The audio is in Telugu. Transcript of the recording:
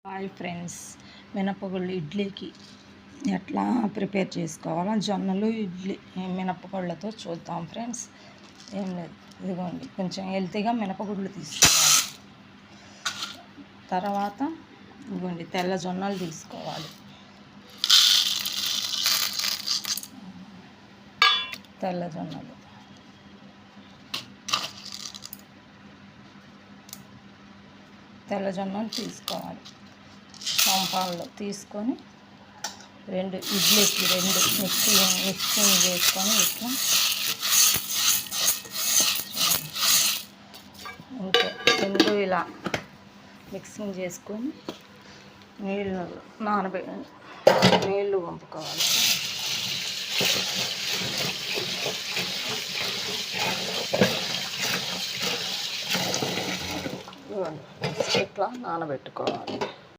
హాయ్ ఫ్రెండ్స్, మినపగుళ్ళు ఇడ్లీకి ఎట్లా ప్రిపేర్ చేసుకోవాలో జొన్నలు ఇడ్లీ మినపగుళ్ళతో చూద్దాం ఫ్రెండ్స్. ఏం లేదు, ఇదిగోండి కొంచెం హెల్తీగా మినపగుళ్ళు తీసుకోవాలి. తర్వాత ఇదిగోండి తెల్ల జొన్నలు తీసుకోవాలి. తెల్ల జొన్నలు తీసుకోవాలి. సంపాల్లో తీసుకొని ఇడ్లీకి రెండు మిక్సింగ్ చేసుకొని ఇట్లా ఇంకే రెండు ఇలా మిక్సింగ్ చేసుకొని నీళ్ళు పంపుకోవాలి. ఇట్లా నానబెట్టుకోవాలి.